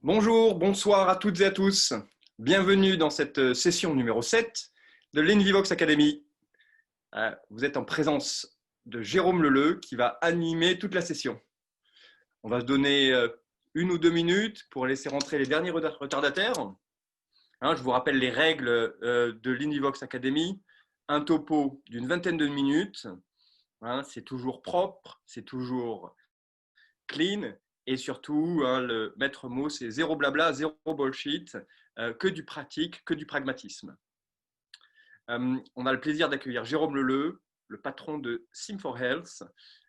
Bonjour, bonsoir à toutes et à tous. Bienvenue dans cette session numéro 7 de l'Invivox Academy. Vous êtes en présence de Jérôme Leleu qui va animer toute la session. On va se donner 1 ou 2 minutes pour laisser rentrer les derniers retardataires. Je vous rappelle les règles de l'Invivox Academy. Un topo d'une vingtaine de minutes. C'est toujours propre, c'est toujours clean. Et surtout, le maître mot, c'est zéro blabla, zéro bullshit, que du pratique, que du pragmatisme. On a le plaisir d'accueillir Jérôme Leleu, le patron de Sim4Health,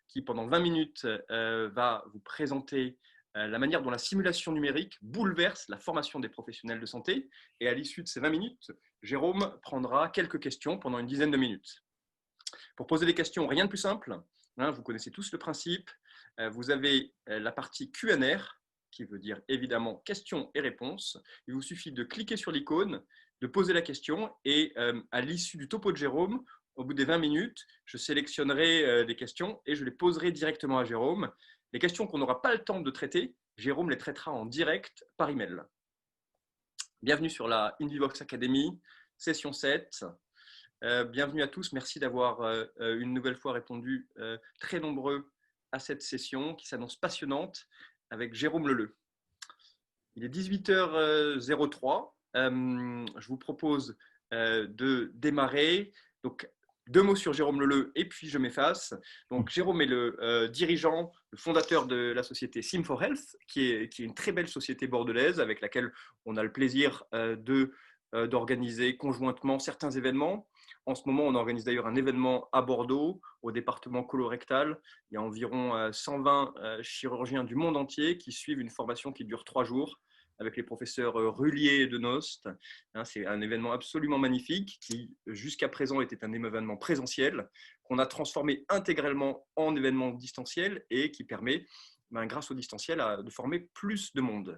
qui pendant 20 minutes va vous présenter la manière dont la simulation numérique bouleverse la formation des professionnels de santé. Et à l'issue de ces 20 minutes, Jérôme prendra quelques questions pendant une dizaine de minutes. Pour poser des questions, rien de plus simple. Vous connaissez tous le principe. Vous avez la partie Q&R, qui veut dire évidemment questions et réponses. Il vous suffit de cliquer sur l'icône, de poser la question et à l'issue du topo de Jérôme, au bout des 20 minutes, je sélectionnerai des questions et je les poserai directement à Jérôme. Les questions qu'on n'aura pas le temps de traiter, Jérôme les traitera en direct par email. Bienvenue sur la Invivox Academy, session 7. Bienvenue à tous, merci d'avoir une nouvelle fois répondu très nombreux à cette session qui s'annonce passionnante avec Jérôme Leleu. Il est 18h03, je vous propose de démarrer. Donc, 2 mots sur Jérôme Leleu et puis je m'efface. Donc, Jérôme est le dirigeant, le fondateur de la société Sim4Health, qui est une très belle société bordelaise avec laquelle on a le plaisir d'organiser conjointement certains événements. En ce moment, on organise d'ailleurs un événement à Bordeaux, au département colorectal. Il y a environ 120 chirurgiens du monde entier qui suivent une formation qui dure 3 jours avec les professeurs Rullier et Denost. C'est un événement absolument magnifique qui, jusqu'à présent, était un événement présentiel qu'on a transformé intégralement en événement distanciel et qui permet, grâce au distanciel, de former plus de monde.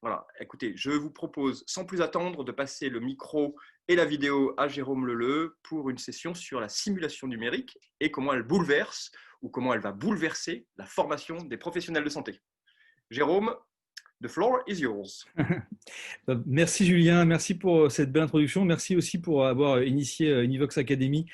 Voilà, écoutez, je vous propose sans plus attendre de passer le micro et la vidéo à Jérôme Leleu pour une session sur la simulation numérique et comment elle bouleverse ou comment elle va bouleverser la formation des professionnels de santé. Jérôme, the floor is yours. Merci Julien, merci pour cette belle introduction. Merci aussi pour avoir initié Univox Academy,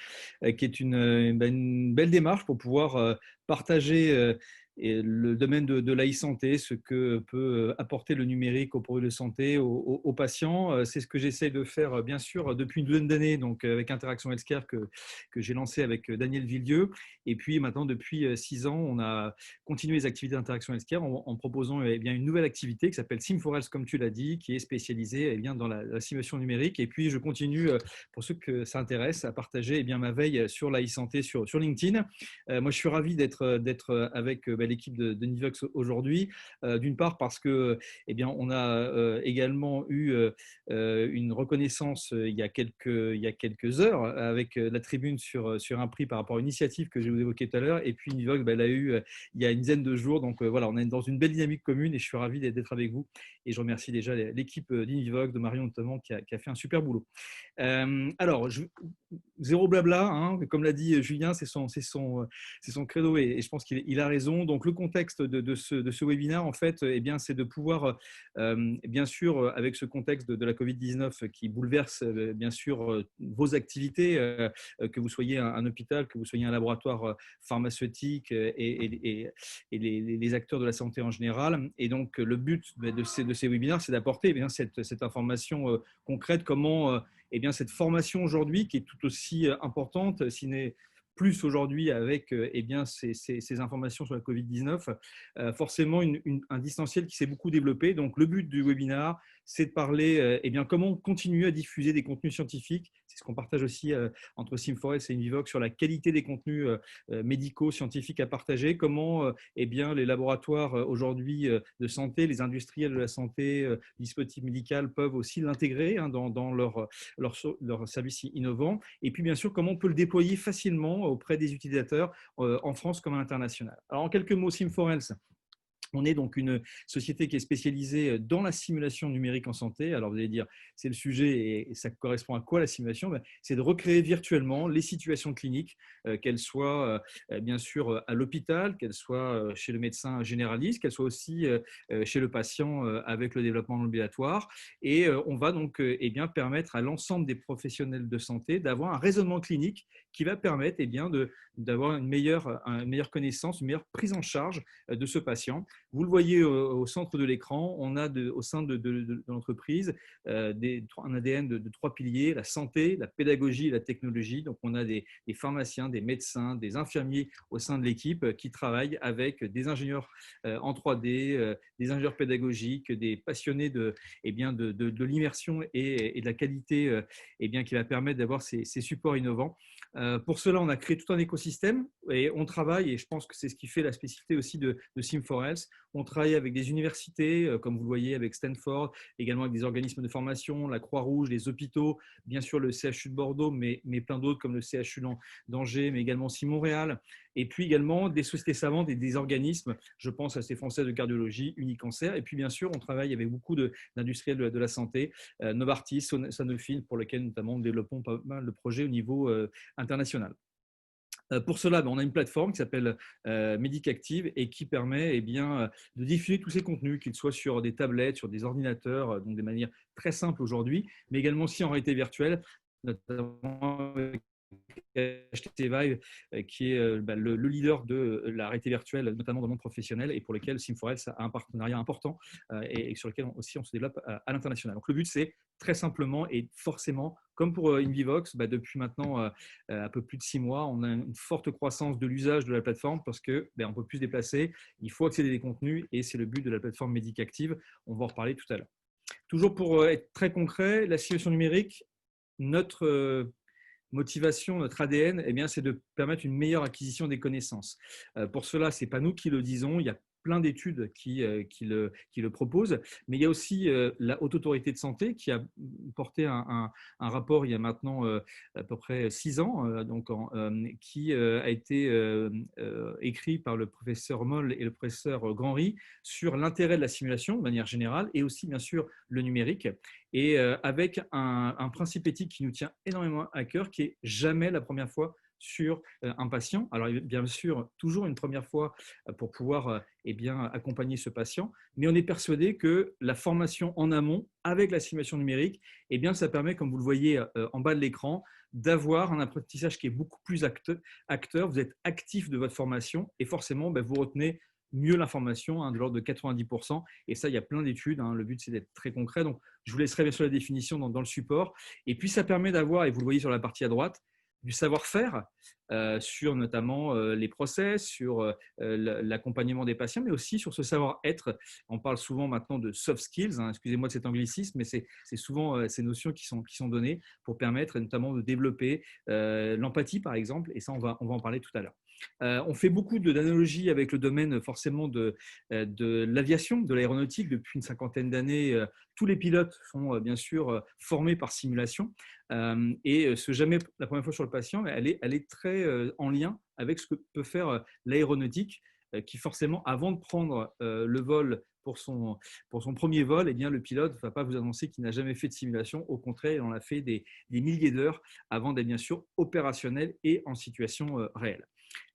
qui est une belle démarche pour pouvoir partager et le domaine de l'e-santé, ce que peut apporter le numérique aux produits de santé, aux patients. C'est ce que j'essaie de faire, bien sûr, depuis une douzaine d'années, donc avec Interaction Healthcare que j'ai lancé avec Daniel Villedieu. Et puis maintenant, depuis 6 ans, on a continué les activités d'Interaction Healthcare en proposant une nouvelle activité qui s'appelle Sim4Health, comme tu l'as dit, qui est spécialisée dans la simulation numérique. Et puis, je continue, pour ceux que ça intéresse, à partager ma veille sur l'e-santé sur LinkedIn. Moi, je suis ravi d'être avec l'équipe de Nivox aujourd'hui. D'une part parce que on a également eu une reconnaissance il y a quelques heures avec la tribune sur un prix par rapport à une initiative que je vous évoquais tout à l'heure. Et puis Nivox l'a eu il y a une dizaine de jours. Donc voilà, on est dans une belle dynamique commune et je suis ravi d'être avec vous. Et je remercie déjà l'équipe d'Inivox, de Marion notamment, qui a fait un super boulot. Alors, zéro blabla, comme l'a dit Julien, c'est son credo et je pense qu'il a raison. Donc, le contexte de ce webinaire, en fait, c'est de pouvoir, bien sûr, avec ce contexte de la Covid-19 qui bouleverse, bien sûr, vos activités, que vous soyez un hôpital, que vous soyez un laboratoire pharmaceutique et les acteurs de la santé en général. Et donc, le but de ces webinaires, c'est d'apporter cette information concrète, comment cette formation aujourd'hui, qui est tout aussi importante, si n'est plus aujourd'hui avec ces informations sur la Covid-19, forcément un distanciel qui s'est beaucoup développé. Donc, le but du webinaire, c'est de parler comment continuer à diffuser des contenus scientifiques. C'est ce qu'on partage aussi entre Sim4Health et Univox sur la qualité des contenus médicaux, scientifiques à partager. Comment les laboratoires aujourd'hui de santé, les industriels de la santé, dispositifs médicaux peuvent aussi l'intégrer dans leurs services innovants. Et puis, bien sûr, comment on peut le déployer facilement auprès des utilisateurs en France comme à l'international. Alors, en quelques mots, Sim4Health, On est donc une société qui est spécialisée dans la simulation numérique en santé. Alors vous allez dire, c'est le sujet et ça correspond à quoi la simulation? C'est de recréer virtuellement les situations cliniques, qu'elles soient bien sûr à l'hôpital, qu'elles soient chez le médecin généraliste, qu'elles soient aussi chez le patient avec le développement ambulatoire. Et on va donc bien, permettre à l'ensemble des professionnels de santé d'avoir un raisonnement clinique qui va permettre d'avoir une meilleure connaissance, une meilleure prise en charge de ce patient. Vous le voyez au centre de l'écran, on a au sein de l'entreprise un ADN de 3 piliers: la santé, la pédagogie et la technologie. Donc, on a des pharmaciens, des médecins, des infirmiers au sein de l'équipe qui travaillent avec des ingénieurs en 3D, des ingénieurs pédagogiques, des passionnés de l'immersion et de la qualité qui va permettre d'avoir ces supports innovants. Pour cela, on a créé tout un écosystème et on travaille, et je pense que c'est ce qui fait la spécificité aussi de Sim4Health. On travaille avec des universités, comme vous le voyez avec Stanford, également avec des organismes de formation, la Croix-Rouge, les hôpitaux, bien sûr le CHU de Bordeaux, mais plein d'autres comme le CHU d'Angers, mais également aussi Montréal. Et puis également des sociétés savantes et des organismes, je pense à ces Français de cardiologie, Unicancer. Et puis bien sûr, on travaille avec beaucoup d'industriels de la santé, Novartis, Sanofi, pour lesquels notamment nous développons pas mal de projets au niveau international. Pour cela, on a une plateforme qui s'appelle Medicactive et qui permet de diffuser tous ces contenus, qu'ils soient sur des tablettes, sur des ordinateurs, donc de manière très simple aujourd'hui, mais également aussi en réalité virtuelle, notamment avec HTC Vive, qui est le leader de la réalité virtuelle, notamment dans le monde professionnel, et pour lequel Sim4Health a un partenariat important et sur lequel aussi on se développe à l'international. Donc le but, c'est très simplement et forcément, comme pour Invivox, depuis maintenant un peu plus de 6 mois, on a une forte croissance de l'usage de la plateforme parce qu'on ne peut plus se déplacer, il faut accéder à des contenus et c'est le but de la plateforme Medicactive. On va en reparler tout à l'heure. Toujours pour être très concret, la simulation numérique, notre motivation, notre ADN, c'est de permettre une meilleure acquisition des connaissances. Pour cela, ce n'est pas nous qui le disons, il y a plein d'études qui le proposent, mais il y a aussi la Haute Autorité de Santé qui a porté un rapport il y a maintenant à peu près 6 ans, qui a été écrit par le professeur Moll et le professeur Grandry sur l'intérêt de la simulation de manière générale et aussi bien sûr le numérique, et avec un principe éthique qui nous tient énormément à cœur, qui est jamais la première fois sur un patient. Alors bien sûr, toujours une première fois pour pouvoir accompagner ce patient, mais on est persuadé que la formation en amont avec la simulation numérique, ça permet, comme vous le voyez en bas de l'écran, d'avoir un apprentissage qui est beaucoup plus acteur. Vous êtes actif de votre formation et forcément, vous retenez mieux l'information, de l'ordre de 90%. Et ça, il y a plein d'études. Le but, c'est d'être très concret. Donc, je vous laisserai bien sûr la définition dans le support. Et puis, ça permet d'avoir, et vous le voyez sur la partie à droite, du savoir-faire sur notamment les process, sur l'accompagnement des patients, mais aussi sur ce savoir-être. On parle souvent maintenant de soft skills, excusez-moi de cet anglicisme, mais c'est souvent ces notions qui sont données pour permettre notamment de développer l'empathie, par exemple, et ça, on va en parler tout à l'heure. On fait beaucoup d'analogies avec le domaine forcément de l'aviation, de l'aéronautique. Depuis une 50aine d'années, tous les pilotes sont bien sûr formés par simulation. Et ce jamais la première fois sur le patient, elle est très en lien avec ce que peut faire l'aéronautique, qui forcément, avant de prendre le vol pour son premier vol, le pilote ne va pas vous annoncer qu'il n'a jamais fait de simulation. Au contraire, il en a fait des milliers d'heures avant d'être bien sûr opérationnel et en situation réelle.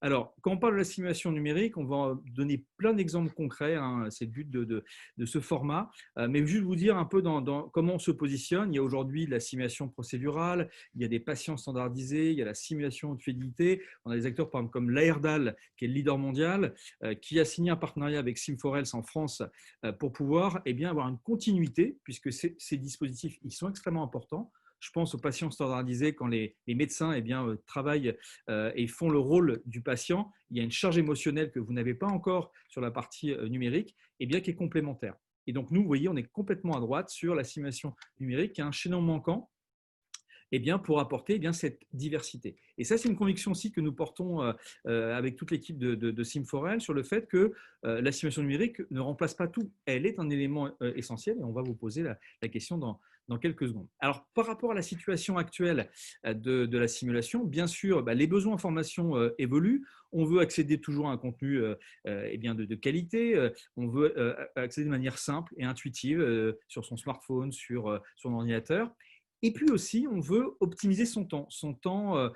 Alors, quand on parle de la simulation numérique, on va donner plein d'exemples concrets, c'est le but de ce format, mais juste vous dire un peu dans comment on se positionne. Il y a aujourd'hui la simulation procédurale, il y a des patients standardisés, il y a la simulation de fidélité. On a des acteurs par exemple, comme l'Aerdal, qui est le leader mondial, qui a signé un partenariat avec Sim4Health en France pour pouvoir avoir une continuité, puisque ces dispositifs ils sont extrêmement importants. Je pense aux patients standardisés quand les médecins travaillent et font le rôle du patient. Il y a une charge émotionnelle que vous n'avez pas encore sur la partie numérique, qui est complémentaire. Et donc, nous, vous voyez, on est complètement à droite sur la simulation numérique, qui est un chaînon manquant pour apporter cette diversité. Et ça, c'est une conviction aussi que nous portons avec toute l'équipe de Sim4Health sur le fait que la simulation numérique ne remplace pas tout. Elle est un élément essentiel et on va vous poser la question dans dans quelques secondes. Alors, par rapport à la situation actuelle de la simulation, bien sûr, les besoins en formation évoluent. On veut accéder toujours à un contenu de qualité. On veut accéder de manière simple et intuitive sur son smartphone, sur son ordinateur. Et puis aussi, on veut optimiser son temps. Son temps,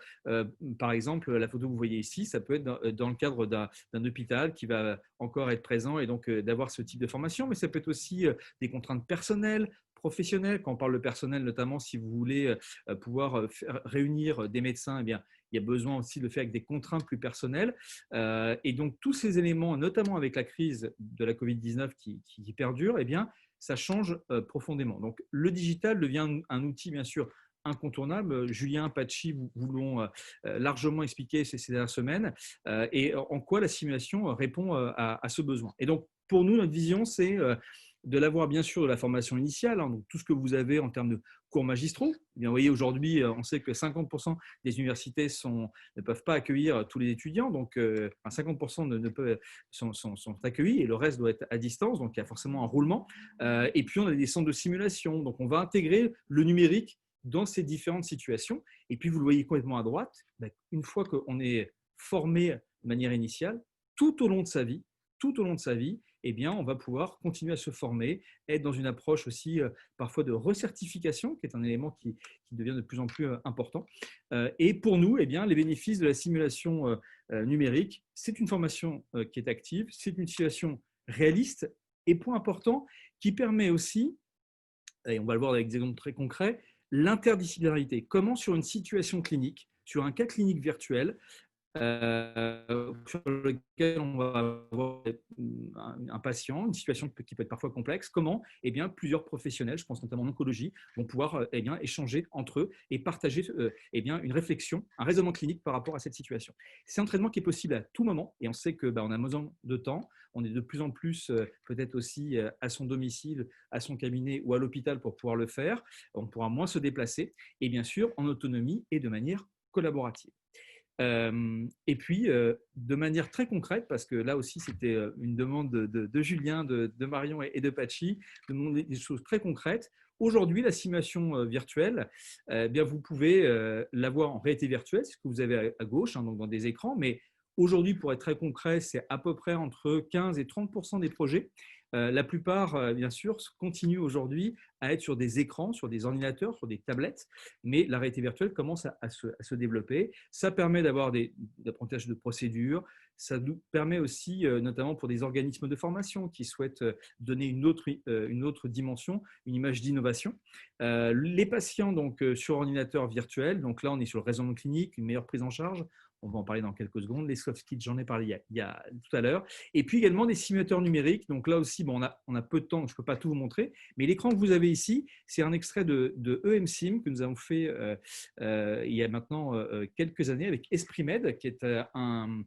par exemple, la photo que vous voyez ici, ça peut être dans le cadre d'un hôpital qui va encore être présent et donc d'avoir ce type de formation, mais ça peut être aussi des contraintes personnelles, professionnelles. Quand on parle de personnel, notamment si vous voulez pouvoir réunir des médecins, eh bien, il y a besoin aussi de le faire avec des contraintes plus personnelles. Et donc, tous ces éléments, notamment avec la crise de la Covid-19 qui perdure, eh bien, ça change profondément. Donc, le digital devient un outil, bien sûr, incontournable. Julien, Pachi vous l'ont largement expliqué ces dernières semaines et en quoi la simulation répond à ce besoin. Et donc, pour nous, notre vision, c'est de l'avoir bien sûr de la formation initiale, hein, donc tout ce que vous avez en termes de cours magistraux. Eh bien, vous voyez, aujourd'hui, on sait que 50% des universités ne peuvent pas accueillir tous les étudiants, donc 50% sont accueillis et le reste doit être à distance, donc il y a forcément un roulement. Et puis, on a des centres de simulation, donc on va intégrer le numérique dans ces différentes situations. Et puis, vous le voyez complètement à droite, une fois qu'on est formé de manière initiale, tout au long de sa vie, eh bien, on va pouvoir continuer à se former, être dans une approche aussi parfois de recertification, qui est un élément qui devient de plus en plus important. Et pour nous, eh bien, les bénéfices de la simulation numérique, c'est une formation qui est active, c'est une situation réaliste et, point important, qui permet aussi, et on va le voir avec des exemples très concrets, l'interdisciplinarité. Comment sur une situation clinique, sur un cas clinique virtuel, sur lequel on va avoir un patient, une situation qui peut être parfois complexe, comment eh bien, plusieurs professionnels, je pense notamment en oncologie, vont pouvoir eh bien, échanger entre eux et partager eh bien, une réflexion, un raisonnement clinique par rapport à cette situation. C'est un traitement qui est possible à tout moment et on sait qu'on a besoin de temps. On est de plus en plus peut-être aussi à son domicile, à son cabinet ou à l'hôpital pour pouvoir le faire. On pourra moins se déplacer et bien sûr en autonomie et de manière collaborative. Et puis, de manière très concrète, parce que là aussi, c'était une demande de Julien, de Marion et de Pachi, de demander des choses très concrètes. Aujourd'hui, la simulation virtuelle, bien, vous pouvez l'avoir en réalité virtuelle, c'est ce que vous avez à gauche, hein, donc dans des écrans, mais aujourd'hui, pour être très concret, c'est à peu près entre 15 et 30% des projets. La plupart, bien sûr, continuent aujourd'hui à être sur des écrans, sur des ordinateurs, sur des tablettes, mais la réalité virtuelle commence à se développer. Ça permet d'avoir des apprentissages de procédures. Ça nous permet aussi, notamment pour des organismes de formation qui souhaitent donner une autre dimension, une image d'innovation. Les patients donc, sur ordinateur virtuel, donc là on est sur le raisonnement clinique, une meilleure prise en charge. On va en parler dans quelques secondes. Les soft skills, j'en ai parlé il y a tout à l'heure. Et puis également des simulateurs numériques. Donc là aussi, bon, on a peu de temps, je ne peux pas tout vous montrer. Mais l'écran que vous avez ici, c'est un extrait de EMSIM que nous avons fait il y a maintenant quelques années avec EspritMed, qui est un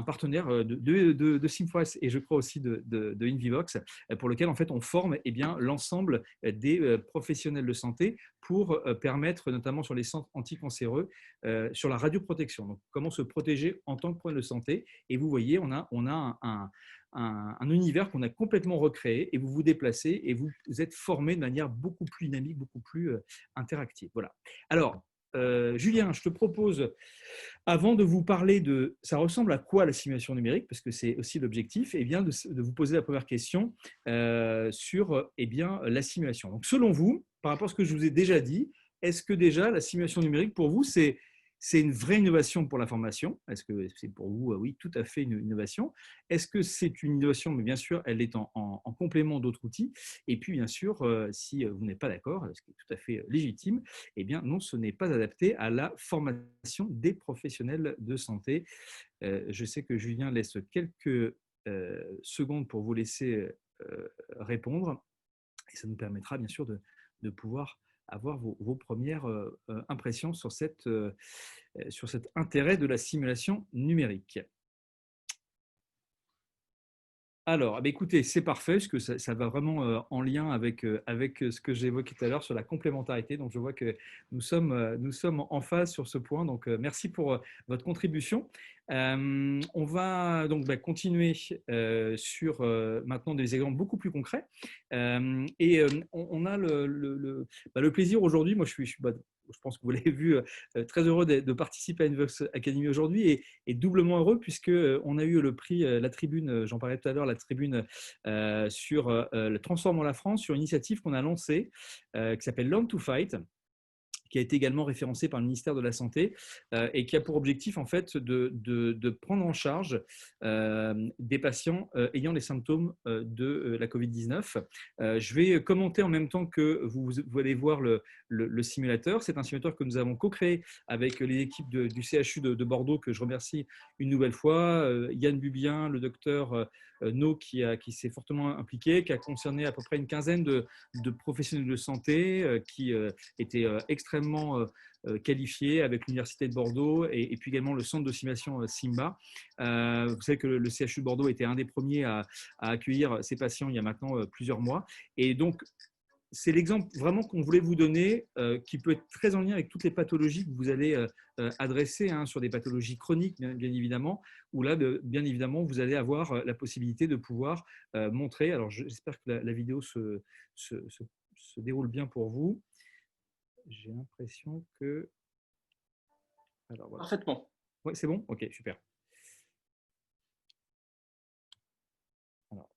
partenaire de SimForest et je crois aussi de InVivox, pour lequel en fait on forme eh bien, l'ensemble des professionnels de santé pour permettre, notamment sur les centres anticancéreux, sur la radioprotection. Donc, comment se protéger en tant que professionnel de santé. Et vous voyez, on a un univers qu'on a complètement recréé et vous vous déplacez et vous êtes formé de manière beaucoup plus dynamique, beaucoup plus interactive. Voilà. Alors, Julien, je te propose, avant de vous parler de ça ressemble à quoi la simulation numérique, parce que c'est aussi l'objectif, eh bien de vous poser la première question sur eh bien, la simulation. Donc, selon vous, par rapport à ce que je vous ai déjà dit, est-ce que déjà la simulation numérique, pour vous, c'est une vraie innovation pour la formation? Est-ce que c'est pour vous, oui, tout à fait une innovation? Est-ce que c'est une innovation, mais bien sûr, elle est en complément d'autres outils? Et puis, bien sûr, si vous n'êtes pas d'accord, ce qui est tout à fait légitime, eh bien, non, ce n'est pas adapté à la formation des professionnels de santé. Je sais que Julien laisse quelques secondes pour vous laisser répondre. Et ça nous permettra, bien sûr, de pouvoir avoir vos premières impressions sur cet intérêt de la simulation numérique. Alors, eh bien, écoutez, c'est parfait, parce que ça va vraiment en lien avec ce que j'ai évoqué tout à l'heure sur la complémentarité. Donc, je vois que nous sommes en phase sur ce point. Donc, merci pour votre contribution. On va donc continuer sur maintenant des exemples beaucoup plus concrets. On a le plaisir aujourd'hui, moi je pense que vous l'avez vu, très heureux de participer à Invox Academy aujourd'hui et doublement heureux puisque on a eu le prix, la tribune, j'en parlais tout à l'heure, la tribune sur le Transformons la France, sur une initiative qu'on a lancée qui s'appelle Learn to Fight, qui a été également référencé par le ministère de la Santé et qui a pour objectif en fait de prendre en charge des patients ayant des symptômes de la Covid-19. Je vais commenter en même temps que vous allez voir le simulateur. C'est un simulateur que nous avons co-créé avec les équipes du CHU de Bordeaux, que je remercie une nouvelle fois. Yann Bubien, le docteur No, qui s'est fortement impliqué, qui a concerné à peu près une quinzaine de professionnels de santé qui étaient extrêmement qualifiés avec l'Université de Bordeaux et puis également le centre de simulation Simba. Vous savez que le CHU de Bordeaux était un des premiers à accueillir ces patients il y a maintenant plusieurs mois. Et donc, c'est l'exemple vraiment qu'on voulait vous donner, qui peut être très en lien avec toutes les pathologies que vous allez adresser, sur des pathologies chroniques, bien évidemment, où là, bien évidemment, vous allez avoir la possibilité de pouvoir montrer. Alors, j'espère que la vidéo se déroule bien pour vous. J'ai l'impression que… Alors, voilà. Parfaitement. Oui, c'est bon? Ok, super. Alors,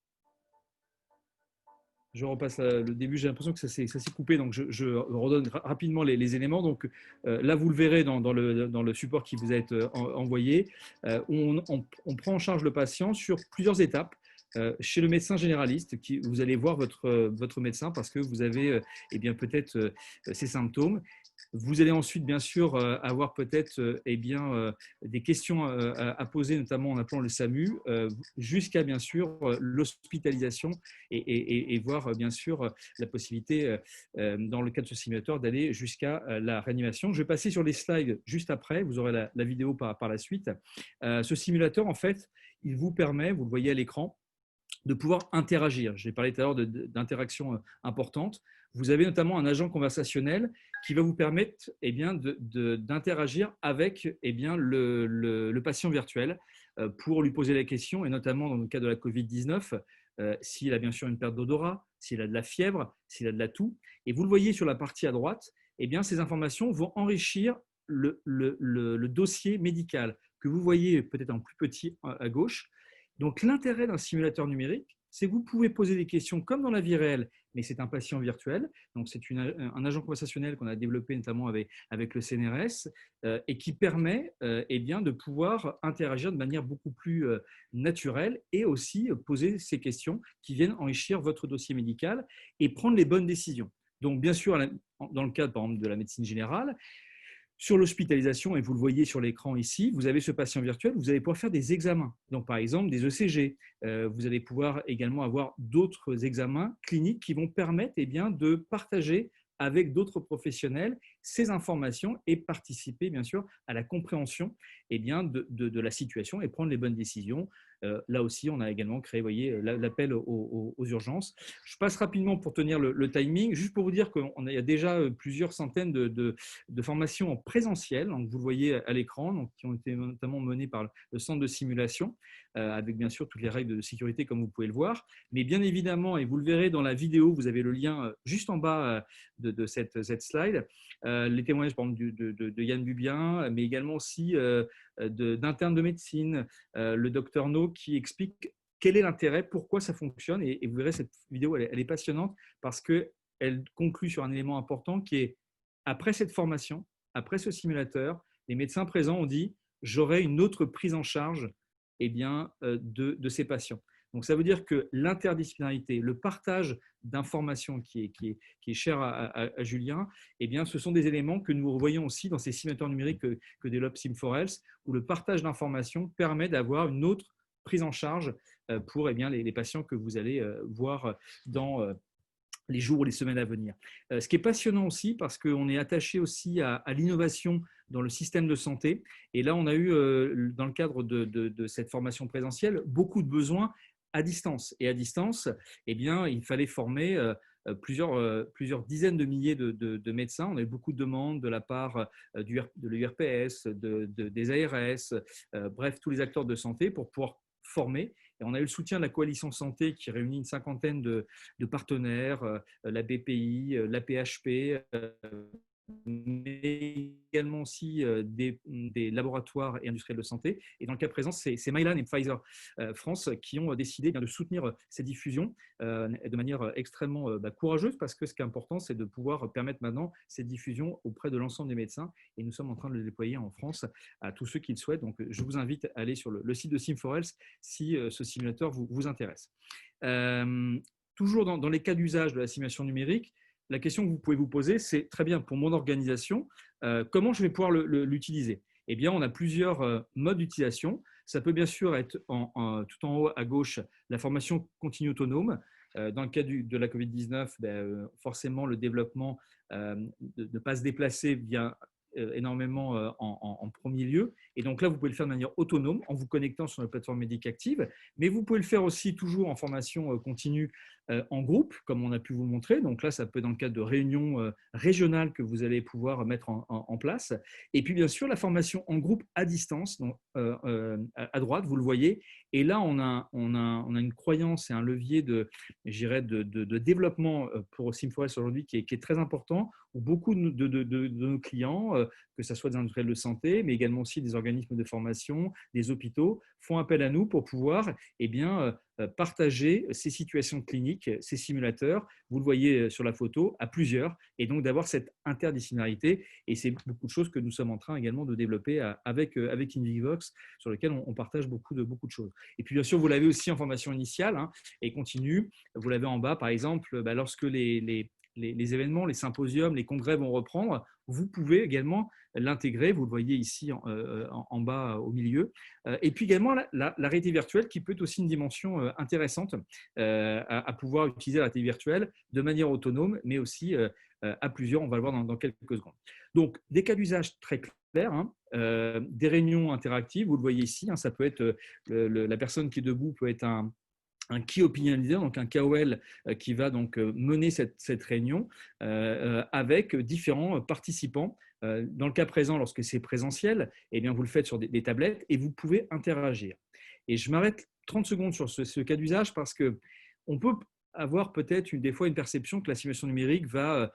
je repasse le début. J'ai l'impression que ça s'est coupé, donc je redonne rapidement les éléments. Donc là, vous le verrez dans le support qui vous a été envoyé. On prend en charge le patient sur plusieurs étapes. Chez le médecin généraliste, vous allez voir votre médecin parce que vous avez peut-être ces symptômes. Vous allez ensuite, bien sûr, avoir peut-être des questions à poser, notamment en appelant le SAMU, jusqu'à, bien sûr, l'hospitalisation et voir, bien sûr, la possibilité, dans le cas de ce simulateur, d'aller jusqu'à la réanimation. Je vais passer sur les slides juste après. Vous aurez la vidéo par la suite. Ce simulateur, en fait, il vous permet, vous le voyez à l'écran, de pouvoir interagir. J'ai parlé tout à l'heure d'interaction importante. Vous avez notamment un agent conversationnel qui va vous permettre d'interagir avec le patient virtuel pour lui poser la question, et notamment dans le cas de la Covid-19, s'il a bien sûr une perte d'odorat, s'il a de la fièvre, s'il a de la toux. Et vous le voyez sur la partie à droite, ces informations vont enrichir le dossier médical que vous voyez peut-être en plus petit à gauche. Donc, l'intérêt d'un simulateur numérique, c'est que vous pouvez poser des questions comme dans la vie réelle, mais c'est un patient virtuel. Donc, c'est un agent conversationnel qu'on a développé notamment avec le CNRS et qui permet de pouvoir interagir de manière beaucoup plus naturelle et aussi poser ces questions qui viennent enrichir votre dossier médical et prendre les bonnes décisions. Donc, bien sûr, dans le cadre, par exemple, de la médecine générale, sur l'hospitalisation, et vous le voyez sur l'écran ici, vous avez ce patient virtuel, vous allez pouvoir faire des examens, donc par exemple des ECG. Vous allez pouvoir également avoir d'autres examens cliniques qui vont permettre de partager avec d'autres professionnels ces informations et participer bien sûr à la compréhension de la situation et prendre les bonnes décisions. Là aussi, on a également créé, voyez, l'appel aux urgences. Je passe rapidement pour tenir le timing, juste pour vous dire qu'il y a déjà plusieurs centaines de formations en présentiel, donc vous le voyez à l'écran, qui ont été notamment menées par le centre de simulation, avec bien sûr toutes les règles de sécurité comme vous pouvez le voir. Mais bien évidemment, et vous le verrez dans la vidéo, vous avez le lien juste en bas de cette slide, les témoignages par exemple de Yann Bubien, mais également aussi d'internes de médecine, le docteur No qui explique quel est l'intérêt, pourquoi ça fonctionne. Et vous verrez, cette vidéo, elle est passionnante parce qu'elle conclut sur un élément important qui est, après cette formation, après ce simulateur, les médecins présents ont dit « j'aurai une autre prise en charge de ces patients ». Donc, ça veut dire que l'interdisciplinarité, le partage d'informations qui est cher à Julien, ce sont des éléments que nous revoyons aussi dans ces simulateurs numériques que développe Sim4Health, où le partage d'informations permet d'avoir une autre prise en charge pour les patients que vous allez voir dans les jours ou les semaines à venir. Ce qui est passionnant aussi, parce qu'on est attaché aussi à l'innovation dans le système de santé. Et là, on a eu, dans le cadre de cette formation présentielle, beaucoup de besoins à distance. Et à distance, eh bien, il fallait former plusieurs dizaines de milliers de médecins. On a eu beaucoup de demandes de la part de l'URPS, des ARS, bref, tous les acteurs de santé pour pouvoir former. Et on a eu le soutien de la coalition santé qui réunit une cinquantaine de partenaires, la BPI, la PHP, mais également aussi des laboratoires et industriels de santé. Et dans le cas présent, c'est Mylan et Pfizer France qui ont décidé de soutenir ces diffusions de manière extrêmement courageuse, parce que ce qui est important, c'est de pouvoir permettre maintenant ces diffusions auprès de l'ensemble des médecins. Et nous sommes en train de le déployer en France à tous ceux qui le souhaitent. Donc, je vous invite à aller sur le site de Sim4Health si ce simulateur vous intéresse. Toujours dans les cas d'usage de la simulation numérique, la question que vous pouvez vous poser, c'est très bien pour mon organisation, comment je vais pouvoir l'utiliser? Eh bien, on a plusieurs modes d'utilisation. Ça peut bien sûr être tout en haut à gauche, la formation continue autonome. Dans le cas de la COVID-19, forcément, le développement de ne pas se déplacer vient énormément en premier lieu. Et donc là, vous pouvez le faire de manière autonome en vous connectant sur la plateforme Médicactive, mais vous pouvez le faire aussi toujours en formation continue en groupe, comme on a pu vous le montrer. Donc là, ça peut être dans le cadre de réunions régionales que vous allez pouvoir mettre en place. Et puis, bien sûr, la formation en groupe à distance, donc, à droite, vous le voyez. Et là, on a une croyance et un levier de développement pour Sim4Health aujourd'hui qui est très important, où beaucoup de nos clients, que ce soit des industriels de santé, mais également aussi des organismes de formation, des hôpitaux, font appel à nous pour pouvoir partager ces situations cliniques, ces simulateurs, vous le voyez sur la photo, à plusieurs, et donc d'avoir cette interdisciplinarité. Et c'est beaucoup de choses que nous sommes en train également de développer avec Invivox, sur lesquelles on partage beaucoup de choses. Et puis bien sûr, vous l'avez aussi en formation initiale et continue. Vous l'avez en bas, par exemple, lorsque les événements, les symposiums, les congrès vont reprendre, vous pouvez également l'intégrer, vous le voyez ici en bas au milieu. Et puis également la réalité virtuelle qui peut être aussi une dimension intéressante à pouvoir utiliser la réalité virtuelle de manière autonome, mais aussi à plusieurs, on va le voir dans quelques secondes. Donc des cas d'usage très clairs, des réunions interactives, vous le voyez ici, ça peut être la personne qui est debout peut être un key opinion leader, donc un KOL qui va donc mener cette réunion avec différents participants. Dans le cas présent, lorsque c'est présentiel, eh bien, vous le faites sur des tablettes et vous pouvez interagir. Et je m'arrête 30 secondes sur ce cas d'usage parce qu'on peut avoir peut-être des fois une perception que la simulation numérique va,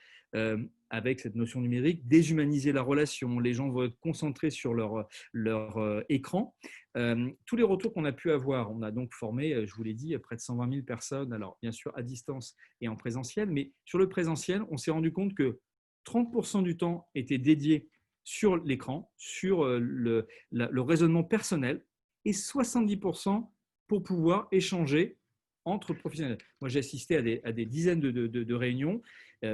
avec cette notion numérique, déshumaniser la relation. Les gens vont être concentrés sur leur écran. Tous les retours qu'on a pu avoir, on a donc formé, je vous l'ai dit, près de 120 000 personnes, alors bien sûr à distance et en présentiel, mais sur le présentiel, on s'est rendu compte que 30% du temps était dédié sur l'écran, sur le raisonnement personnel, et 70% pour pouvoir échanger entre professionnels. Moi, j'ai assisté à des dizaines de réunions.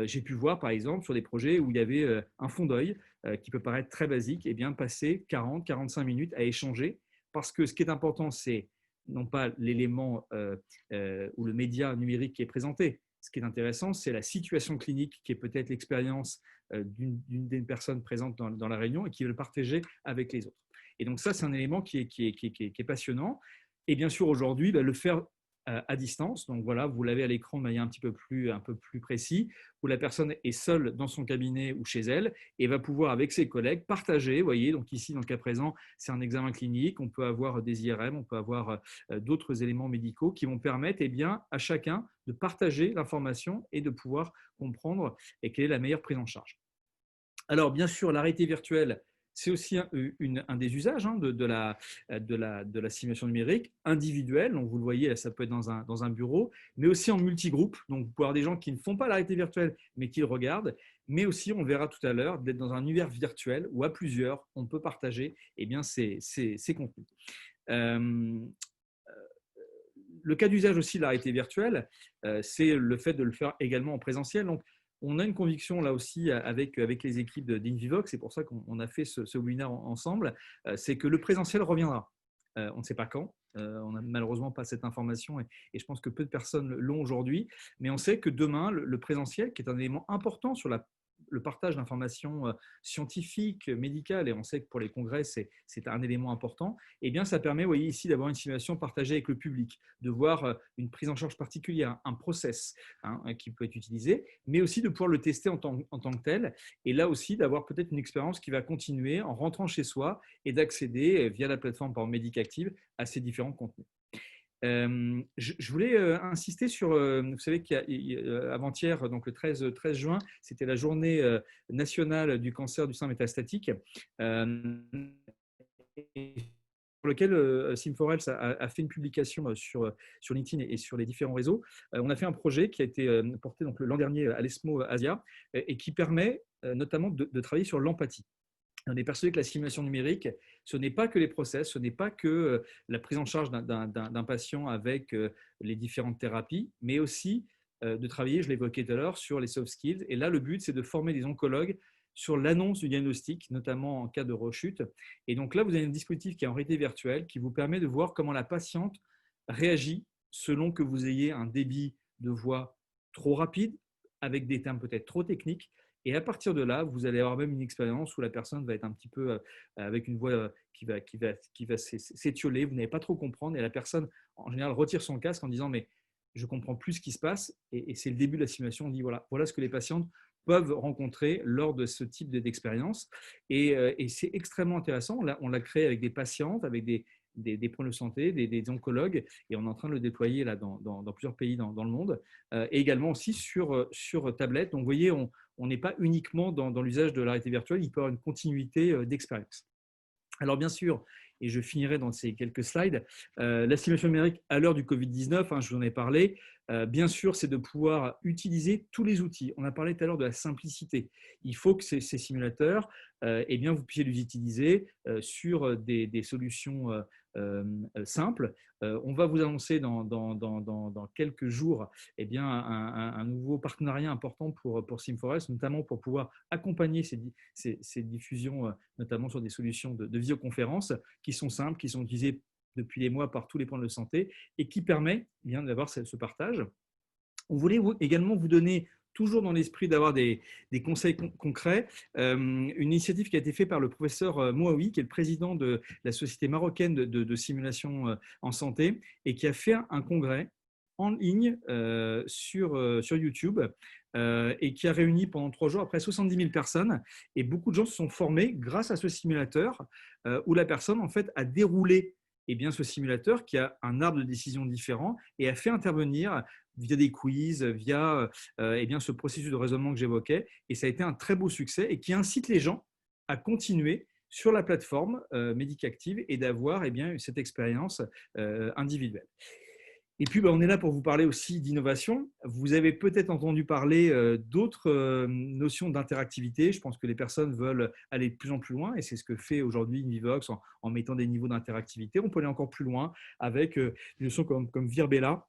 J'ai pu voir, par exemple, sur des projets où il y avait un fond d'œil qui peut paraître très basique, et bien passer 40-45 minutes à échanger, parce que ce qui est important, c'est non pas l'élément ou le média numérique qui est présenté. Ce qui est intéressant, c'est la situation clinique qui est peut-être l'expérience d'une des personnes présentes dans la réunion et qui veut le partager avec les autres. Et donc ça, c'est un élément qui est passionnant. Et bien sûr, aujourd'hui, le faire à distance. Donc voilà, vous l'avez à l'écran de manière un peu plus précis, où la personne est seule dans son cabinet ou chez elle et va pouvoir, avec ses collègues, partager. Vous voyez, donc ici, dans le cas présent, c'est un examen clinique. On peut avoir des IRM, on peut avoir d'autres éléments médicaux qui vont permettre à chacun de partager l'information et de pouvoir comprendre quelle est la meilleure prise en charge. Alors, bien sûr, la réalité virtuelle, c'est aussi un des usages de la simulation numérique individuelle. Donc, vous le voyez, ça peut être dans un bureau, mais aussi en multigroupe. Donc, vous pouvez avoir des gens qui ne font pas la réalité virtuelle, mais qui le regardent. Mais aussi, on le verra tout à l'heure, d'être dans un univers virtuel où à plusieurs, on peut partager ces contenus. Le cas d'usage aussi de la réalité virtuelle, c'est le fait de le faire également en présentiel. Donc, on a une conviction là aussi avec les équipes d'Invivox, c'est pour ça qu'on a fait ce webinaire ensemble, c'est que le présentiel reviendra. On ne sait pas quand, on n'a malheureusement pas cette information et je pense que peu de personnes l'ont aujourd'hui, mais on sait que demain, le présentiel, qui est un élément important sur le partage d'informations scientifiques, médicales, et on sait que pour les congrès, c'est un élément important, eh bien, ça permet, vous voyez ici, d'avoir une simulation partagée avec le public, de voir une prise en charge particulière, un process qui peut être utilisé, mais aussi de pouvoir le tester en tant que tel, et là aussi d'avoir peut-être une expérience qui va continuer en rentrant chez soi et d'accéder via la plateforme par Médicactive à ces différents contenus. Je voulais insister sur, vous savez qu'avant-hier, donc le 13 juin, c'était la journée nationale du cancer du sein métastatique, pour lequel Sim4Health a fait une publication sur LinkedIn et sur les différents réseaux. On a fait un projet qui a été porté donc l'an dernier à l'ESMO Asia et qui permet notamment de travailler sur l'empathie. On est persuadé que la simulation numérique, ce n'est pas que les process, ce n'est pas que la prise en charge d'un patient avec les différentes thérapies, mais aussi de travailler, je l'évoquais tout à l'heure, sur les soft skills. Et là, le but, c'est de former des oncologues sur l'annonce du diagnostic, notamment en cas de rechute. Et donc là, vous avez un dispositif qui est en réalité virtuelle, qui vous permet de voir comment la patiente réagit selon que vous ayez un débit de voix trop rapide, avec des termes peut-être trop techniques. Et à partir de là, vous allez avoir même une expérience où la personne va être un petit peu avec une voix qui va s'étioler, vous n'allez pas trop comprendre, et la personne, en général, retire son casque en disant « mais je ne comprends plus ce qui se passe », et c'est le début de la simulation. On dit voilà ce que les patientes peuvent rencontrer lors de ce type d'expérience, et c'est extrêmement intéressant. On l'a créé avec des patientes, avec des problèmes de santé, des oncologues, et on est en train de le déployer là, dans plusieurs pays dans le monde, et également aussi sur tablette. Donc, vous voyez, on n'est pas uniquement dans l'usage de la réalité virtuelle, il peut y avoir une continuité d'expérience. Alors bien sûr, et je finirai dans ces quelques slides, la simulation numérique à l'heure du Covid-19, je vous en ai parlé, bien sûr, c'est de pouvoir utiliser tous les outils. On a parlé tout à l'heure de la simplicité. Il faut que ces simulateurs, eh bien, vous puissiez les utiliser sur des solutions simples. On va vous annoncer dans quelques jours eh bien, un nouveau partenariat important pour Sim4Health, notamment pour pouvoir accompagner ces diffusions, notamment sur des solutions de visioconférence qui sont simples, qui sont utilisées depuis des mois par tous les points de santé et qui permet bien d'avoir ce partage. On voulait également vous donner, toujours dans l'esprit d'avoir des conseils concrets, une initiative qui a été faite par le professeur Mouaoui, qui est le président de la Société marocaine de simulation en santé, et qui a fait un congrès en ligne sur YouTube et qui a réuni pendant 3 jours à près 70 000 personnes. Et beaucoup de gens se sont formés grâce à ce simulateur où la personne en fait, a déroulé ce simulateur qui a un arbre de décision différent et a fait intervenir via des quiz, via ce processus de raisonnement que j'évoquais. Et ça a été un très beau succès et qui incite les gens à continuer sur la plateforme Médicactive et d'avoir cette expérience individuelle. Et puis, on est là pour vous parler aussi d'innovation. Vous avez peut-être entendu parler d'autres notions d'interactivité. Je pense que les personnes veulent aller de plus en plus loin et c'est ce que fait aujourd'hui Univox en mettant des niveaux d'interactivité. On peut aller encore plus loin avec une notion comme Virbela,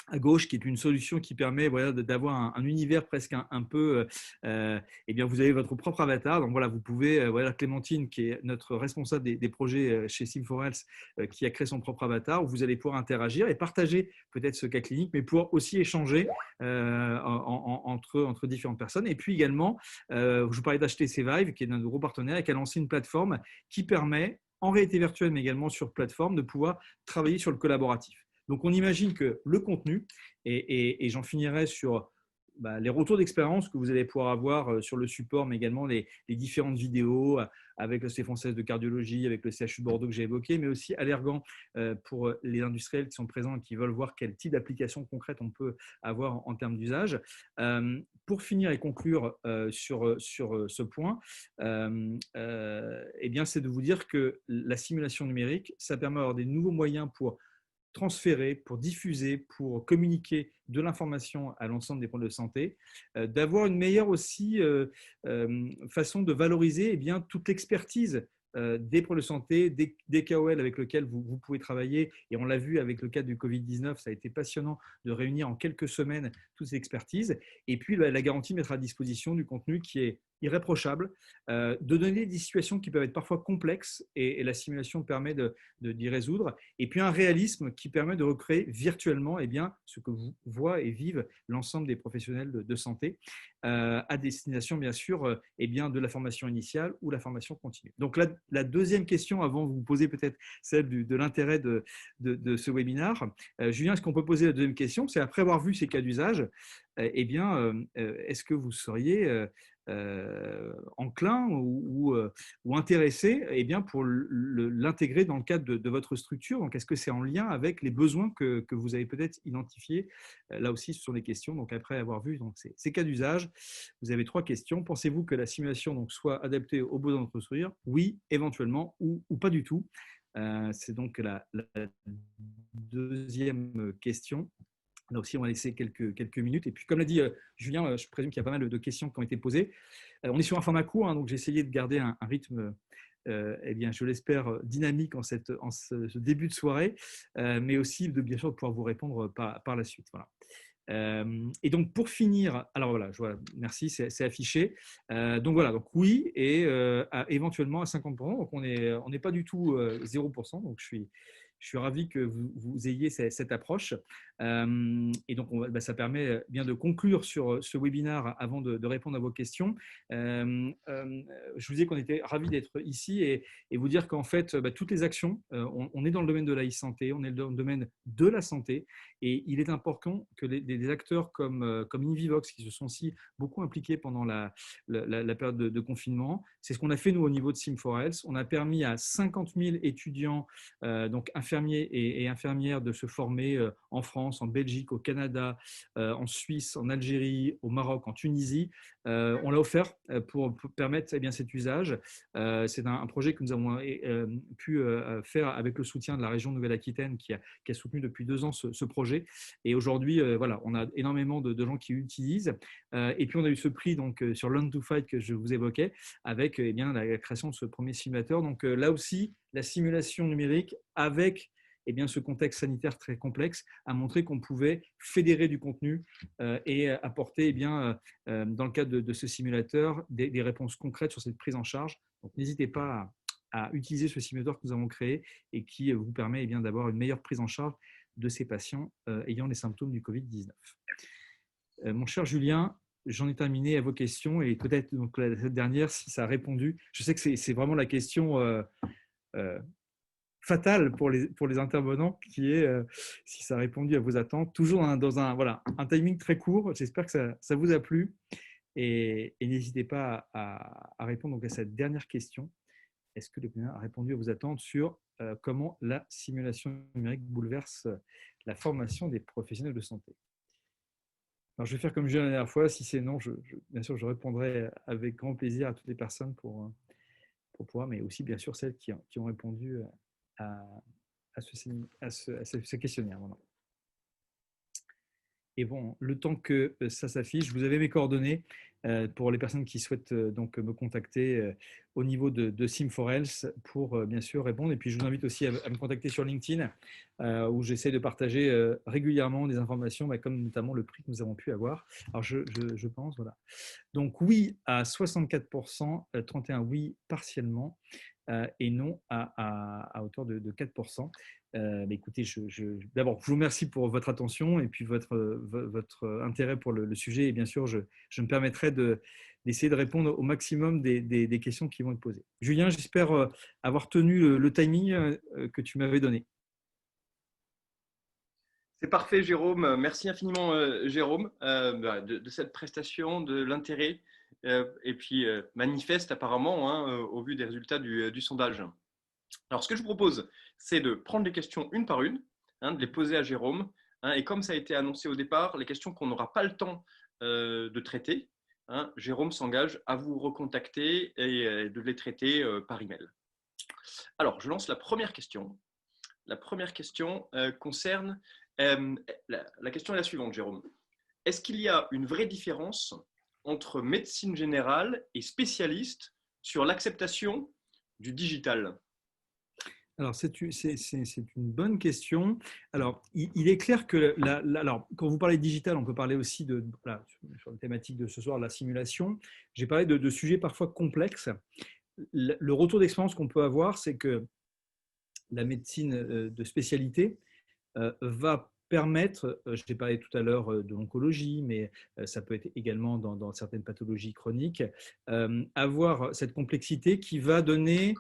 à gauche, qui est une solution qui permet d'avoir un univers presque un peu… vous avez votre propre avatar. Donc, vous pouvez… Clémentine, qui est notre responsable des projets chez Sim4Health, qui a créé son propre avatar, où vous allez pouvoir interagir et partager peut-être ce cas clinique, mais pouvoir aussi échanger entre différentes personnes. Et puis également, je vous parlais d'HTC Vive, qui est notre gros partenaire et qui a lancé une plateforme qui permet, en réalité virtuelle, mais également sur plateforme, de pouvoir travailler sur le collaboratif. Donc, on imagine que le contenu, et j'en finirai sur les retours d'expérience que vous allez pouvoir avoir sur le support, mais également les différentes vidéos avec la Société française de cardiologie, avec le CHU de Bordeaux que j'ai évoqué, mais aussi Allergan pour les industriels qui sont présents et qui veulent voir quel type d'application concrète on peut avoir en termes d'usage. Pour finir et conclure sur ce point, c'est de vous dire que la simulation numérique, ça permet d'avoir des nouveaux moyens pour transférer, pour diffuser, pour communiquer de l'information à l'ensemble des points de santé, d'avoir une meilleure aussi façon de valoriser toute l'expertise des pôles de santé, des KOL avec lesquels vous pouvez travailler. Et on l'a vu avec le cas du Covid-19, ça a été passionnant de réunir en quelques semaines toutes ces expertises. Et puis, la garantie mettra à disposition du contenu qui est irréprochable, de donner des situations qui peuvent être parfois complexes et la simulation permet d'y résoudre, et puis un réalisme qui permet de recréer virtuellement ce que voient et vivent l'ensemble des professionnels de santé à destination bien sûr de la formation initiale ou la formation continue. Donc la deuxième question, avant de vous poser peut-être celle de l'intérêt de ce webinaire, Julien, est-ce qu'on peut poser la deuxième question? C'est après avoir vu ces cas d'usage, est-ce que vous seriez enclin ou intéressé pour l'intégrer dans le cadre de votre structure? Donc, est-ce que c'est en lien avec les besoins que vous avez peut-être identifiés? Là aussi, ce sont des questions. Donc, après avoir vu donc, ces cas d'usage, vous avez 3 questions. Pensez-vous que la simulation donc, soit adaptée aux besoins de votre structure? Oui, éventuellement, ou pas du tout. C'est donc la deuxième question. Là aussi, on va laisser quelques minutes. Et puis, comme l'a dit Julien, je présume qu'il y a pas mal de questions qui ont été posées. On est sur un format court, donc j'ai essayé de garder un rythme, je l'espère, dynamique en ce début de soirée, mais aussi bien sûr de pouvoir vous répondre par la suite. Voilà. Et donc pour finir, alors voilà, merci, c'est affiché. Donc voilà, donc oui, et éventuellement à 50%. Donc on n'est pas du tout 0%. Donc je suis ravi que vous ayez cette approche. Et donc, ça permet bien de conclure sur ce webinaire avant de répondre à vos questions. Je vous disais qu'on était ravis d'être ici et vous dire qu'en fait, toutes les actions, on est dans le domaine de la e-santé, on est dans le domaine de la santé, et il est important que des acteurs comme Invivox, qui se sont aussi beaucoup impliqués pendant la période de confinement, c'est ce qu'on a fait nous au niveau de Sim4Health. On a permis à 50 000 étudiants, donc infirmiers et infirmières, de se former en France, en Belgique, au Canada, en Suisse, en Algérie, au Maroc, en Tunisie. On l'a offert pour permettre cet usage. C'est un projet que nous avons pu faire avec le soutien de la région Nouvelle-Aquitaine qui a soutenu depuis 2 ans ce projet. Et aujourd'hui, on a énormément de gens qui l'utilisent. Et puis, on a eu ce prix donc, sur Learn to Fight que je vous évoquais avec la création de ce premier simulateur. Donc là aussi, la simulation numérique avec ce contexte sanitaire très complexe a montré qu'on pouvait fédérer du contenu et apporter dans le cadre de ce simulateur des réponses concrètes sur cette prise en charge. Donc n'hésitez pas à utiliser ce simulateur que nous avons créé et qui vous permet d'avoir une meilleure prise en charge de ces patients ayant les symptômes du Covid-19. Mon cher Julien, j'en ai terminé à vos questions et peut-être donc cette dernière, si ça a répondu. Je sais que c'est vraiment la question fatale pour les intervenants, qui est si ça a répondu à vos attentes. Toujours dans un timing très court. J'espère que ça vous a plu et n'hésitez pas à répondre donc à cette dernière question. Est-ce que le webinaire a répondu à vos attentes sur comment la simulation numérique bouleverse la formation des professionnels de santé? Alors, je vais faire comme je l'ai dit la dernière fois. Si c'est non, bien sûr, je répondrai avec grand plaisir à toutes les personnes pour pouvoir, mais aussi bien sûr celles qui ont répondu à ce questionnaire. Voilà. Et bon, le temps que ça s'affiche, vous avez mes coordonnées pour les personnes qui souhaitent donc me contacter au niveau de Sim4Health pour bien sûr répondre. Et puis je vous invite aussi à me contacter sur LinkedIn où j'essaie de partager régulièrement des informations, comme notamment le prix que nous avons pu avoir. Alors je pense, voilà. Donc oui à 64%, 31 oui partiellement et non à hauteur de 4%. Écoutez, d'abord, je vous remercie pour votre attention et puis votre intérêt pour le sujet. Et bien sûr, je me permettrai d'essayer de répondre au maximum des questions qui vont être posées. Julien, j'espère avoir tenu le timing que tu m'avais donné. C'est parfait, Jérôme. Merci infiniment, Jérôme, de cette prestation, de l'intérêt, et puis manifeste apparemment au vu des résultats du sondage. Alors, ce que je vous propose, c'est de prendre les questions une par une, de les poser à Jérôme. Et comme ça a été annoncé au départ, les questions qu'on n'aura pas le temps de traiter, Jérôme s'engage à vous recontacter et de les traiter par email. Alors, je lance la première question. La première question concerne… la question est la suivante, Jérôme. Est-ce qu'il y a une vraie différence entre médecine générale et spécialiste sur l'acceptation du digital ? Alors, c'est une bonne question. Alors, il est clair que alors, quand vous parlez de digital, on peut parler aussi voilà, sur la thématique de ce soir, la simulation. J'ai parlé de sujets parfois complexes. Le retour d'expérience qu'on peut avoir, c'est que la médecine de spécialité va permettre, je t'ai parlé tout à l'heure de l'oncologie, mais ça peut être également dans certaines pathologies chroniques, avoir cette complexité qui va donner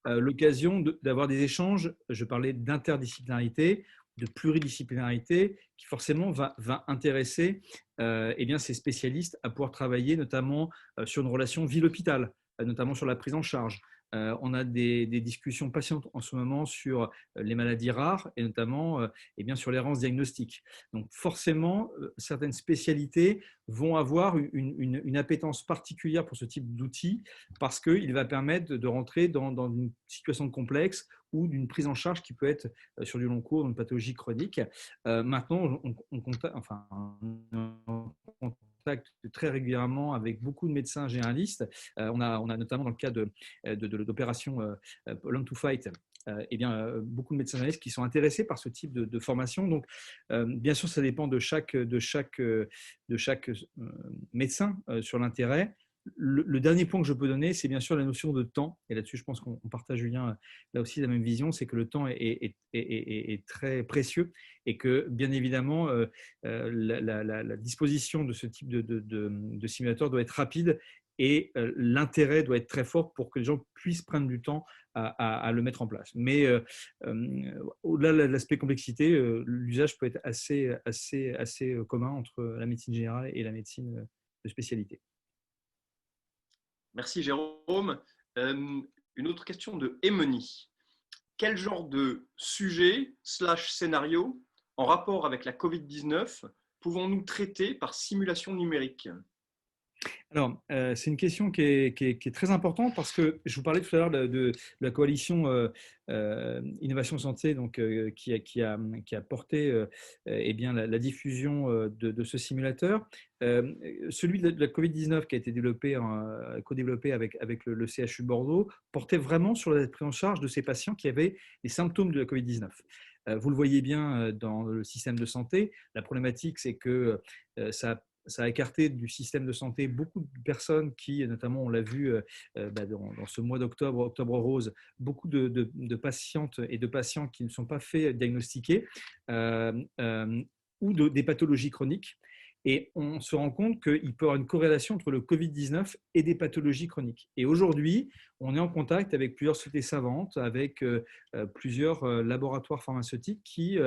l'occasion d'avoir des échanges, je parlais d'interdisciplinarité, de pluridisciplinarité, qui forcément va intéresser eh bien, ces spécialistes à pouvoir travailler notamment sur une relation ville-hôpital, notamment sur la prise en charge. On a des discussions patientes en ce moment sur les maladies rares et notamment eh bien, sur l'errance diagnostique. Donc forcément, certaines spécialités vont avoir une appétence particulière pour ce type d'outils parce qu'il va permettre de rentrer dans une situation complexe ou d'une prise en charge qui peut être sur du long cours, une pathologie chronique. Maintenant, on contacte très régulièrement avec beaucoup de médecins généralistes. On a notamment dans le cas de l'opération Learn to Fight, eh bien, beaucoup de médecins généralistes qui sont intéressés par ce type de formation. Donc, bien sûr, ça dépend de chaque médecin sur l'intérêt. Le dernier point que je peux donner, c'est bien sûr la notion de temps. Et là-dessus, je pense qu'on partage, Julien, là aussi la même vision, c'est que le temps est très précieux et que, bien évidemment, la disposition de ce type de simulateur doit être rapide et l'intérêt doit être très fort pour que les gens puissent prendre du temps à le mettre en place. Mais au-delà de l'aspect complexité, l'usage peut être assez commun entre la médecine générale et la médecine de spécialité. Merci Jérôme. Une autre question de Emony. Quel genre de sujet slash scénario en rapport avec la Covid-19 pouvons-nous traiter par simulation numérique? Alors, c'est une question qui est très importante parce que je vous parlais tout à l'heure de la coalition Innovation Santé donc, qui a porté eh bien, la diffusion de ce simulateur. Celui de la Covid-19 qui a été développé, co-développé avec le CHU Bordeaux portait vraiment sur la prise en charge de ces patients qui avaient les symptômes de la Covid-19. Vous le voyez bien dans le système de santé, la problématique c'est que ça a écarté du système de santé beaucoup de personnes qui, notamment, on l'a vu dans ce mois d'octobre, octobre rose, beaucoup de patientes et de patients qui ne sont pas fait diagnostiquer euh, euh, ou des pathologies chroniques. Et on se rend compte qu'il peut y avoir une corrélation entre le Covid-19 et des pathologies chroniques. Et aujourd'hui, on est en contact avec plusieurs sociétés savantes, avec plusieurs laboratoires pharmaceutiques qui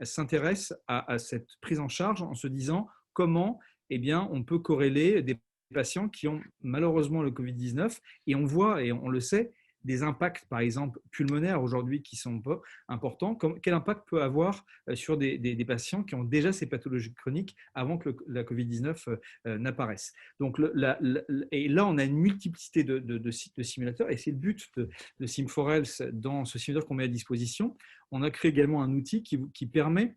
s'intéressent à cette prise en charge en se disant comment eh bien, on peut corréler des patients qui ont malheureusement le Covid-19 et on voit, et on le sait, des impacts, par exemple, pulmonaires aujourd'hui qui sont importants. Quel impact peut avoir sur des patients qui ont déjà ces pathologies chroniques avant que la Covid-19 n'apparaisse. Donc, et là, on a une multiplicité de simulateurs et c'est le but de Sim4Health dans ce simulateur qu'on met à disposition. On a créé également un outil qui permet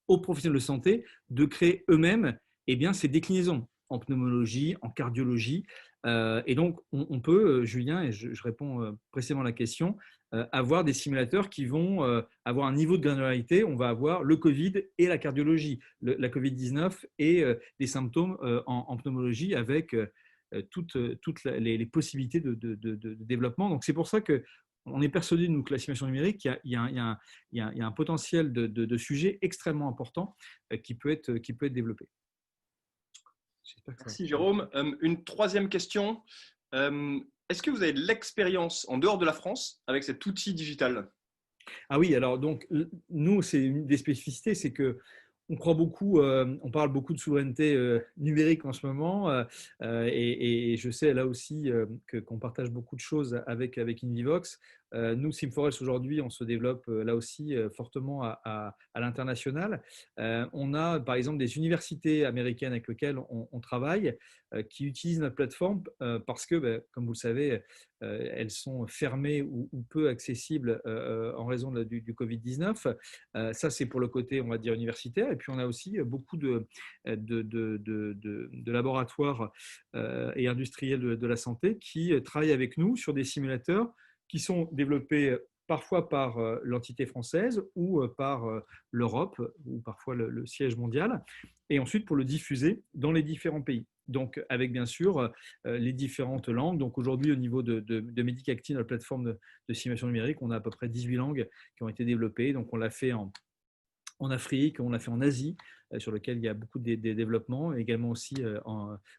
aux professionnels de santé de créer eux-mêmes eh bien, ces déclinaisons en pneumologie, en cardiologie. Et donc, on peut, Julien, et je réponds précisément à la question, avoir des simulateurs qui vont avoir un niveau de granularité. On va avoir le Covid et la cardiologie, la Covid-19 et les symptômes en pneumologie avec toutes les possibilités de développement. Donc, c'est pour ça que on est persuadé, nous, que la simulation numérique, il y a un potentiel de sujets extrêmement important qui peut être développé. Merci Jérôme. Une troisième question. Est-ce que vous avez de l'expérience en dehors de la France avec cet outil digital? Ah oui, alors donc nous, c'est une des spécificités, c'est que on croit beaucoup, on parle beaucoup de souveraineté numérique en ce moment, et je sais là aussi qu'on partage beaucoup de choses avec Invivox. Nous, Sim4Health, aujourd'hui, on se développe là aussi fortement à l'international. On a par exemple des universités américaines avec lesquelles on travaille qui utilisent notre plateforme parce que, comme vous le savez, elles sont fermées ou peu accessibles en raison du Covid-19. Ça, c'est pour le côté, on va dire, universitaire. Et puis, on a aussi beaucoup de laboratoires et industriels de la santé qui travaillent avec nous sur des simulateurs qui sont développés parfois par l'entité française ou par l'Europe ou parfois le siège mondial, et ensuite pour le diffuser dans les différents pays. Donc, avec bien sûr les différentes langues. Donc, aujourd'hui, au niveau de Medicacti, notre plateforme de simulation numérique, on a à peu près 18 langues qui ont été développées. Donc, on l'a fait en Afrique, on l'a fait en Asie, sur lequel il y a beaucoup de développements, également aussi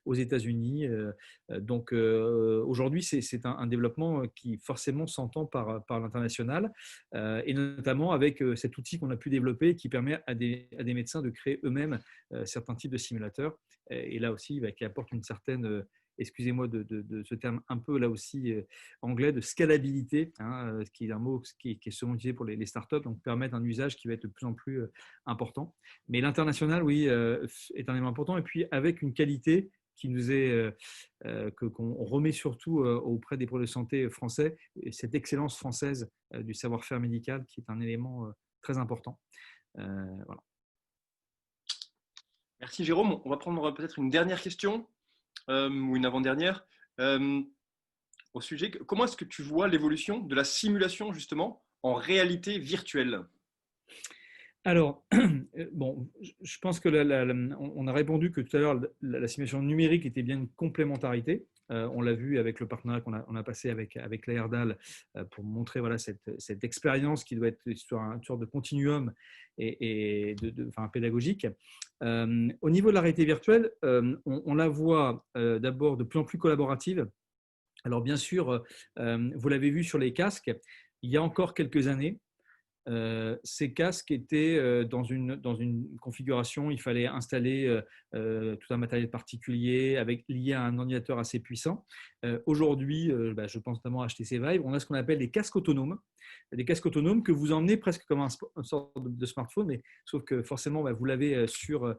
aux États-Unis. Donc aujourd'hui, c'est un développement qui forcément s'entend par l'international, et notamment avec cet outil qu'on a pu développer qui permet à des médecins de créer eux-mêmes certains types de simulateurs, et là aussi qui apporte une certaine excusez-moi de ce terme un peu là aussi anglais, de scalabilité, hein, qui est un mot qui est souvent utilisé pour les startups, donc permettre un usage qui va être de plus en plus important. Mais l'international, oui, est un élément important, et puis avec une qualité qui nous est qu'on remet surtout auprès des pôles de santé français, cette excellence française du savoir-faire médical qui est un élément très important. Voilà. Merci Jérôme. On va prendre peut-être une dernière question ou une avant-dernière au sujet. Comment est-ce que tu vois l'évolution de la simulation justement en réalité virtuelle? Alors, bon, je pense que on a répondu que tout à l'heure, la simulation numérique était bien une complémentarité. On l'a vu avec le partenariat qu'on a passé avec l'AERDAL pour montrer voilà, cette expérience qui doit être sur une sorte de continuum et enfin, pédagogique. Au niveau de la réalité virtuelle, on la voit d'abord de plus en plus collaborative. Alors bien sûr, vous l'avez vu sur les casques, il y a encore quelques années, ces casques étaient dans une configuration, il fallait installer tout un matériel particulier lié à un ordinateur assez puissant. Aujourd'hui, je pense notamment à HTC Vive, on a ce qu'on appelle des casques autonomes que vous emmenez presque comme une sorte de smartphone, mais sauf que forcément, vous l'avez sur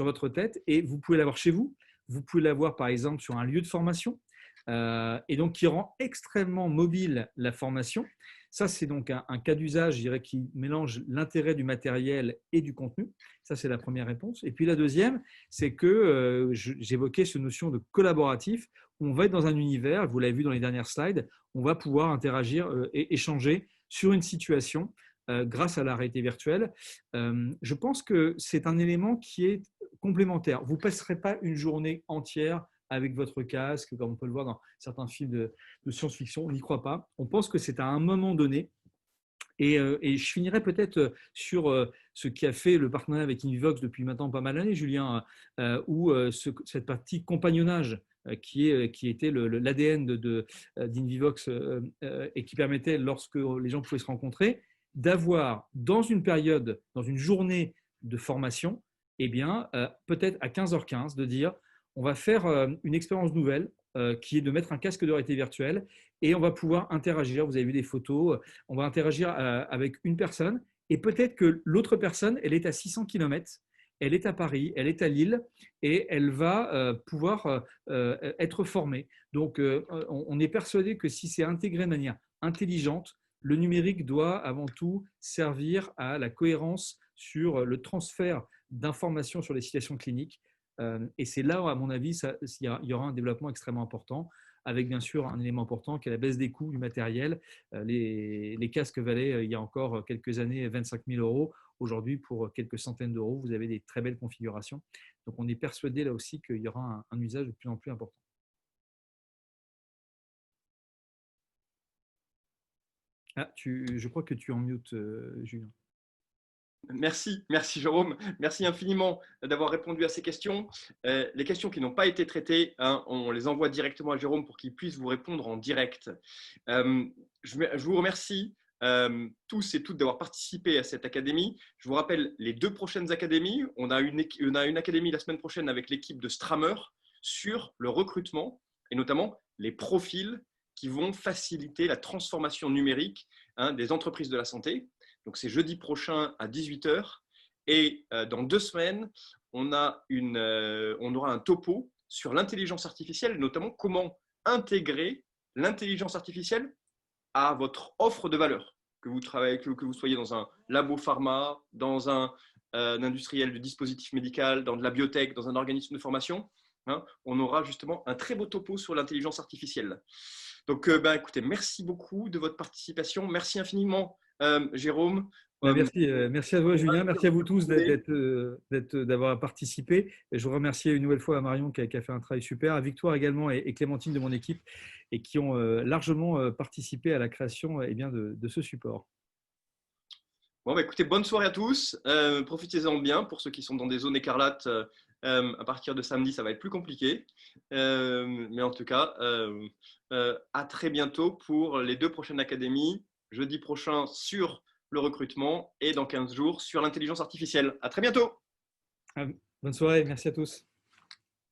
votre tête et vous pouvez l'avoir chez vous. Vous pouvez l'avoir par exemple sur un lieu de formation. Et donc qui rend extrêmement mobile la formation. Ça, c'est donc un cas d'usage, je dirais, qui mélange l'intérêt du matériel et du contenu. Ça, c'est la première réponse. Et puis la deuxième, c'est que j'évoquais cette notion de collaboratif. On va être dans un univers, vous l'avez vu dans les dernières slides, on va pouvoir interagir et échanger sur une situation grâce à la réalité virtuelle. Je pense que c'est un élément qui est complémentaire. Vous ne passerez pas une journée entière avec votre casque, comme on peut le voir dans certains films de science-fiction. On n'y croit pas. On pense que c'est à un moment donné. Et je finirai peut-être sur ce qui a fait le partenariat avec Invivox depuis maintenant pas mal d'années, Julien, où cette partie compagnonnage qui était l'ADN d'Invivox et qui permettait, lorsque les gens pouvaient se rencontrer, d'avoir dans une période, dans une journée de formation, eh bien, peut-être à 15h15, de dire on va faire une expérience nouvelle qui est de mettre un casque de réalité virtuelle et on va pouvoir interagir. Vous avez vu des photos, on va interagir avec une personne et peut-être que l'autre personne, elle est à 600 km, elle est à Paris, elle est à Lille et elle va pouvoir être formée. Donc, on est persuadé que si c'est intégré de manière intelligente, le numérique doit avant tout servir à la cohérence sur le transfert d'informations sur les situations cliniques. Et c'est là, à mon avis, il y aura un développement extrêmement important, avec bien sûr un élément important qui est la baisse des coûts du matériel. Les casques valaient, il y a encore quelques années, 25 000 euros. Aujourd'hui, pour quelques centaines d'euros, vous avez des très belles configurations. Donc, on est persuadé là aussi qu'il y aura un usage de plus en plus important. Ah, je crois que tu es en mute, Julien. Merci Jérôme, merci infiniment d'avoir répondu à ces questions. Les questions qui n'ont pas été traitées, on les envoie directement à Jérôme pour qu'il puisse vous répondre en direct. Je vous remercie tous et toutes d'avoir participé à cette académie. Je vous rappelle les 2 prochaines académies. On a une académie la semaine prochaine avec l'équipe de Strammer sur le recrutement et notamment les profils qui vont faciliter la transformation numérique des entreprises de la santé. Donc, c'est jeudi prochain à 18h. Et dans 2 semaines, on aura un topo sur l'intelligence artificielle, notamment comment intégrer l'intelligence artificielle à votre offre de valeur. Que vous soyez dans un labo pharma, dans un industriel du dispositif médical, dans de la biotech, dans un organisme de formation. hein, on aura justement un très beau topo sur l'intelligence artificielle. Donc, écoutez, merci beaucoup de votre participation. Merci infiniment, Jérôme. Merci à toi, Julien. Merci à vous tous d'avoir participé. Et je vous remercie une nouvelle fois à Marion qui a fait un travail super, à Victoire également et Clémentine de mon équipe et qui ont largement participé à la création de ce support. Bon, écoutez, bonne soirée à tous. Profitez-en bien. Pour ceux qui sont dans des zones écarlates, à partir de samedi, ça va être plus compliqué. Mais en tout cas, à très bientôt pour les 2 prochaines académies. Jeudi prochain sur le recrutement et dans 15 jours sur l'intelligence artificielle. À très bientôt. Bonne soirée. Merci à tous.